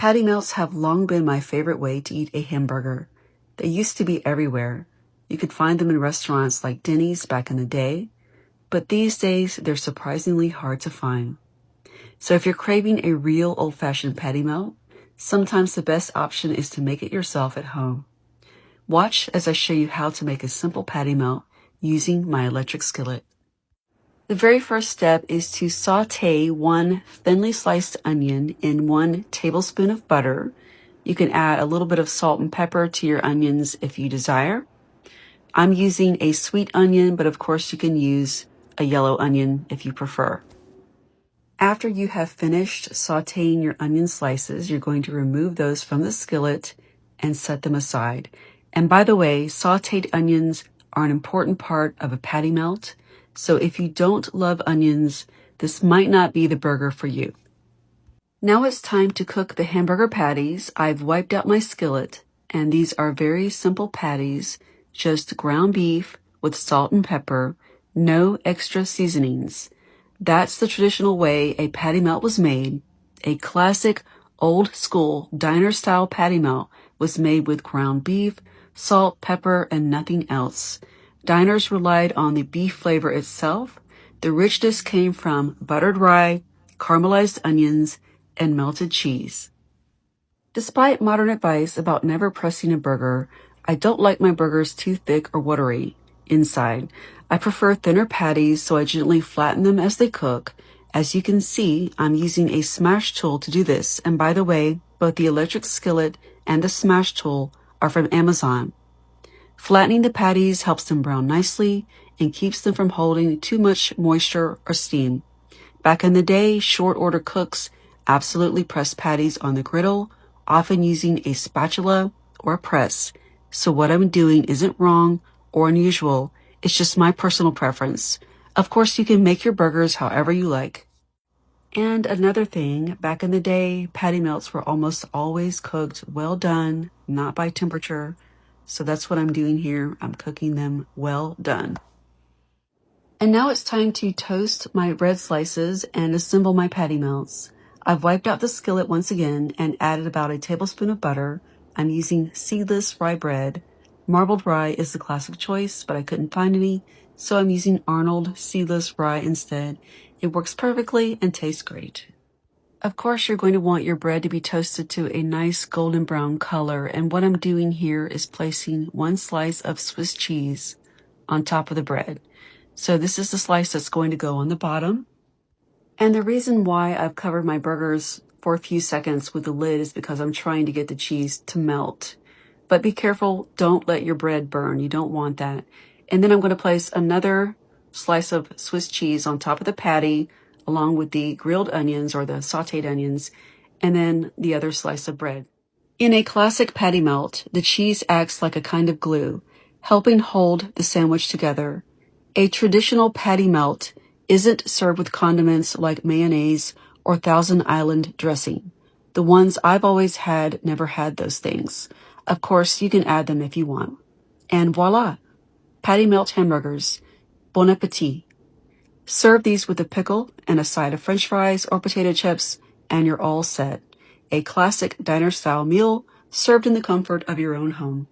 Patty melts have long been my favorite way to eat a hamburger. They used to be everywhere. You could find them in restaurants like Denny's back in the day, but these days they're surprisingly hard to find. So if you're craving a real old-fashioned patty melt, sometimes the best option is to make it yourself at home. Watch as I show you how to make a simple patty melt using my electric skillet. The very first step is to saute 1 thinly sliced onion in 1 tablespoon of butter. You can add a little bit of salt and pepper to your onions if you desire. I'm using a sweet onion, but of course you can use a yellow onion if you prefer. After you have finished sauteing your onion slices, you're going to remove those from the skillet and set them aside. And by the way, sauteed onions are an important part of a patty melt. So if you don't love onions, this might not be the burger for you. Now it's time to cook the hamburger patties. I've wiped out my skillet, and these are very simple patties, just ground beef with salt and pepper, no extra seasonings. That's the traditional way a patty melt was made. A classic old school diner style patty melt was made with ground beef, salt, pepper, and nothing else. Diners relied on the beef flavor itself. The richness came from buttered rye, caramelized onions, and melted cheese. Despite modern advice about never pressing a burger, I don't like my burgers too thick or watery inside. I prefer thinner patties, so I gently flatten them as they cook. As you can see, I'm using a smash tool to do this. And by the way, both the electric skillet and the smash tool are from Amazon. Flattening the patties helps them brown nicely and keeps them from holding too much moisture or steam. Back in the day, short order cooks absolutely pressed patties on the griddle, often using a spatula or a press. So what I'm doing isn't wrong or unusual. It's just my personal preference. Of course, you can make your burgers however you like. And another thing, back in the day, patty melts were almost always cooked well done, not by temperature. So that's what I'm doing here. I'm cooking them well done. And now it's time to toast my bread slices and assemble my patty melts. I've wiped out the skillet once again and added about a tablespoon of butter. I'm using seedless rye bread. Marbled rye is the classic choice, but I couldn't find any, so I'm using Arnold seedless rye instead. It works perfectly and tastes great. Of course, you're going to want your bread to be toasted to a nice golden brown color, and what I'm doing here is placing 1 slice of Swiss cheese on top of the bread. So this is the slice that's going to go on the bottom. And the reason why I've covered my burgers for a few seconds with the lid is because I'm trying to get the cheese to melt. But be careful, don't let your bread burn. You don't want that. And then I'm going to place another slice of Swiss cheese on top of the patty, along with the grilled onions or the sauteed onions, and then the other slice of bread. In a classic patty melt, the cheese acts like a kind of glue, helping hold the sandwich together. A traditional patty melt isn't served with condiments like mayonnaise or Thousand Island dressing. The ones I've always had never had those things. Of course, you can add them if you want. And voila, patty melt hamburgers. Bon appetit. Serve these with a pickle and a side of French fries or potato chips, and you're all set. A classic diner-style meal served in the comfort of your own home.